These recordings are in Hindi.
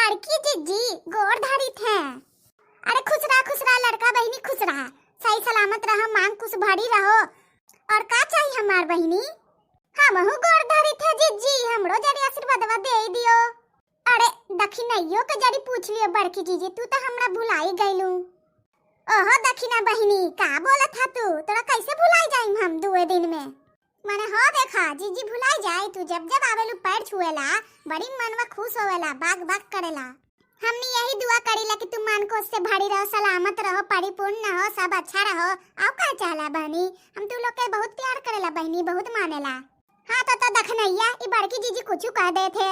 बड़की जीजी गोरधारी थे। अरे खुश रहा लड़का बहनी, खुश रहा, सही सलामत रहो, मांग कुछ भरी रहो। और का चाहिए हमार बहनी? हमहु गोरधारी थे जीजी, हमरो जड़ी आशीर्वाद दे दियो। अरे दखिनइयो के जड़ी पूछ लियो बड़की जीजी, तू तो हमरा भुलाई गइलू। ओहो दखिना बहनी, का बोलत था तू? तोरा कैसे भुलाई जाई हम 2 दिन में? माने हो देखा जीजी भुलाई जाए, तू जब जब आवेलू पैर छुएला बड़ी मनवा खुश होवेला, बाग बाग करेला। हमनी यही दुआ करीला कि तू मन को से भरी रहो, सलामत रहो, परिपूर्ण हो, सब अच्छा रहो। आओ का चाहला बहनी, हम तू लोग के बहुत प्यार करेला बहनी, बहुत मानेला। हां तो दखनैया ई बड़की जीजी कुछ कह दे थे।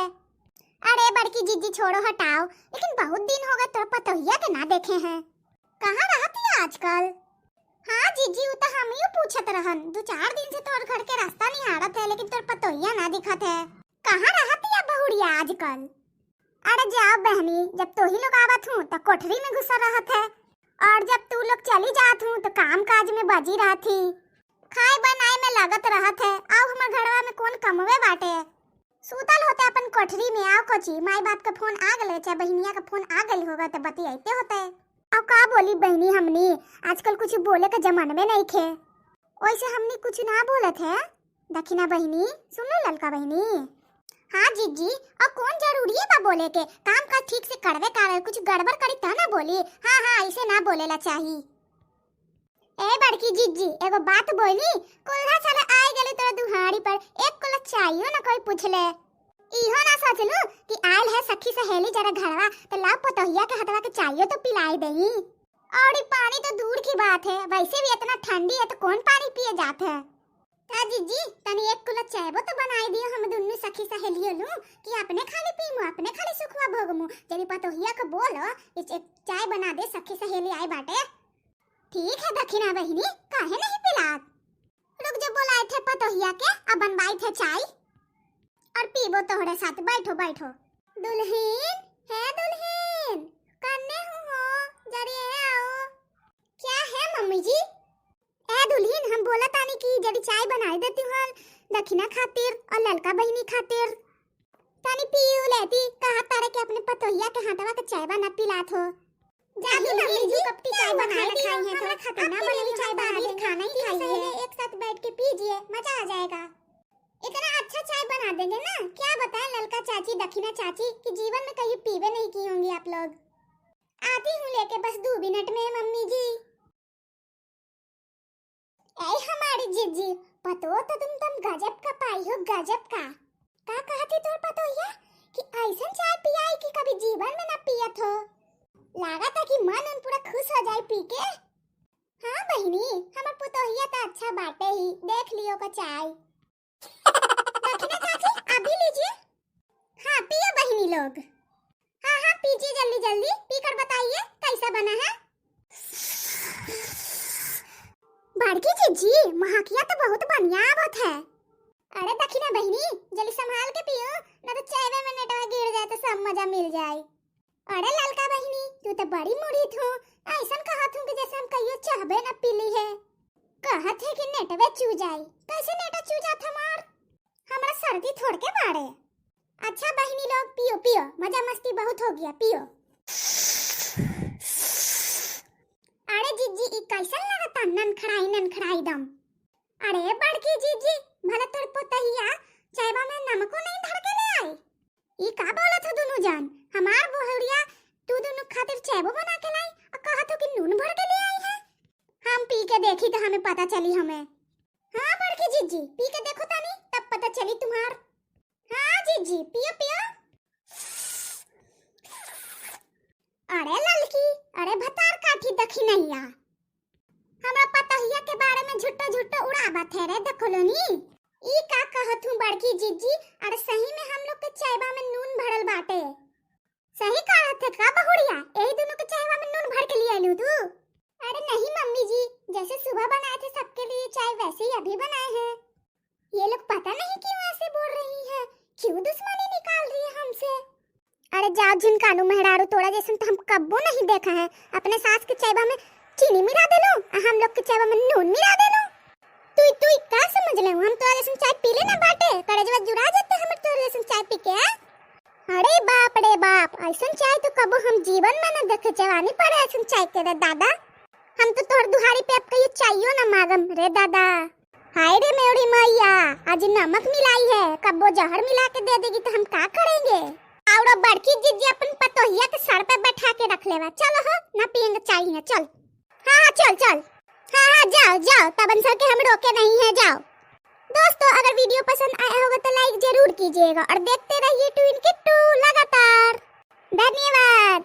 अरे बड़की जीजी छोड़ो हटाओ, लेकिन बहुत दिन हो गए तोर पतोहिया के ना देखे हैं। कहां रहती है आजकल? हाँ जीजी, वो तो हम ही पूछत रहन, 2-4 दिन से तोर घर के रास्ता नहीं हारत है, लेकिन तोर पतोहिया ना दिखत है। कहाँ रहती है बहुड़िया आजकल? अरे जाओ बहनी, जब तो ही लोग आवत हूँ तो कोठरी में घुसा रहत है, और जब तू लोग चली जात हूँ तो काम काज में बजी रहती, खाए बनाए में लगत रहत है। आओ हमर घरवा में कौन कमवे बाटे, सूतल होते अपन कोठरी में। आओ कोची, माई बाप का फोन आ गए, चाहे बहनिया का फोन आ गई होगा तो बतियाते होते। अब का बोली बहनी, हमनी आजकल कुछ बोले का जमाना में नहीं खे, वैसे हमनी कुछ ना बोलत है। दखिना बहनी, सुन लो ललका बहनी। हाँ जीजी, अब कौन जरूरी है बा बोले के, काम का ठीक से करवे करे, कुछ गड़बड़ करी तो ना बोली। हाँ ऐसे ना बोलेला चाहिए। ए बड़की जीजी एगो बात बोली, कोल्हा साले आई गले तोरा दुहाड़ी पर, एक कोला चाहिए ना कोई पूछले। इहो ना सोचलू कि आयल है सखी सहेली जरा घरवा तो लाभ पतोहिया के हथवा के चाहिए तो पिलाई देही। और पानी तो दूर की बात है, वैसे भी इतना ठंडी है तो कौन पानी पिए जात है। ता जीजी तनी एक कुला चायबो तो बनाई दियो, हम दुन्नु सखी सहेली लू कि अपने खाली पीमु, अपने खाली सुखवा भोगमु। जरी पतोहिया के बोलो एक चाय बना दे, सखी सहेली आई बाटे। ठीक है दखिना बहनी, काहे नहीं पिलात? रुक जो बोलाए थे पतोहिया के, अब बनवाई थे चाय और पीबो तोहरे साथ। बैठो बैठो। दुल्हन है, दुल्हन कन्ने हो जरी आओ। क्या है मम्मी जी? ए दुल्हन, हम बोला तानी कि जरी चाय बनाई देती हूं दखिना खातिर और ललका बहनी खातिर, तानी पीऊ लेती। कहा तारे के अपने पतोहिया के हाथवा के चाय बना पिलात हो। जादू मम्मी जी कब की चाय बना के खाई है, थोड़ा खाते ना बनेली चाय बना के खाना ही खाई है, एक साथ बैठ के पीजिए, मजा आ जाएगा। इतना अच्छा चाय बना देंगे ना, क्या बताएं ललका चाची दखिना चाची कि जीवन में कहीं पीवे नहीं की होंगी आप लोग। आती हूँ लेके बस 2 मिनट में मम्मी जी। ऐ हमारी जीजी, पतो तो तुम गजब का पाई हो, गजब का। का कहती तोर पतोहिया कि ऐसा चाय पियाई कि कभी जीवन में ना पियत हो। लगा था कि मन उन पूरा खुश हो जाए पी के। हाँ बहनी, हमार पतोहिया तो अच्छा बाटे ही, देख लियो का चाय। दखिना चाची अभी लीजिए। हाँ पियो बहनी लोग। हाँ पीजिए जल्दी जल्दी, पीकर बताइए कैसा बना है। बड़की जीजी महाकिया तो बहुत बढ़िया आवत है। अरे दखिना बहनी जल्दी संभाल के पियो, ना तो चाय में नेटवा गिर जाए तो सब मजा मिल जाए। अरे ललका बहनी तू तो बड़ी मुड़ी थू, ऐसा कहत हूँ कि जैसे हम कहियो चाहबे ना पीली है। कहत है कि नेटवे चू जाए, कैसे नेटा चू जात हमार? हमरा सर्दी थोड़ के बाड़े। अच्छा बहनी लोग पियो पियो, मजा मस्ती बहुत हो गया, पियो। अरे जीजी ई कैसन लगता ननखड़ाई दम। अरे बड़की जीजी भला तोर पोतहिया चायबा में नमको नहीं धर के ले आई। ई का बोलत हो दुनु जान, हमार बहुरिया तू दुनु खातिर चायबो बना के लाई और कहत हो कि नून भर के ले आई है। हम पी के देखी तो हमें पता चली हमें। हाँ बड़की जीजी पी के देखो तानी, तब पता चली तुम्हार। हाँ जीजी पियो पियो। अरे ललकी, अरे भतार काठी दखिनैया, हमरा पतोहिया के बारे में झुट्टो उड़ावत है रे देखलोनी। ई का कहत हूँ बड़की जीजी, अरे सही में हम लोग के चायबा में नून भरल बाटे। सही कहत है का बहुड़िया, यही दोनों के चायबा में नून भर के लिए आलू तू? अरे नहीं मम्मी जी, जैसे सुबह बनाए थे सबके लिए चाय वैसे ही अभी बनाए हैं। ये लोग पता नहीं क्यों ऐसे बोल रही है, क्यों दुश्मनी निकाल रही है हमसे। अरे जाओ झिनकानू मेहरारू, तोड़ा जैसे तो हम कब्बो नहीं देखा है। अपने सास के चायबा में चीनी मिला देलो, हम लोग के चायबा में नून मिला देलो। तू का समझ ले, हम तोरा जैसे चाय पी लेना बाटे, करेजवा जुड़ा जाते हम तोरा जैसे चाय पी के। अरे बाप रे बाप, ऐसा चाय तो कबो हम जीवन में न देखे। जवानी पर ऐसा चाय के रे दादा, हम तो तोहर दुहारी पे अब कहियो चाहियो न मांगम रे दादा। हाय रे मेरी मैया, आज नमक मिलाई है, कबो जहर मिला के दे देगी तो हम क्या करेंगे। और बड़की जीजी अपन पतोहिया के सर पे बैठा के रख लेवा। चलो हो ना पियेंगे चाय है, चल। हाँ चल चल, हाँ जाओ जाओ, तबन सर के हम रोके नहीं है, जाओ। दोस्तों अगर वीडियो पसंद आया होगा तो लाइक जरूर कीजिएगा और देखते रहिए ट्विन किट्टू लगातार। धन्यवाद।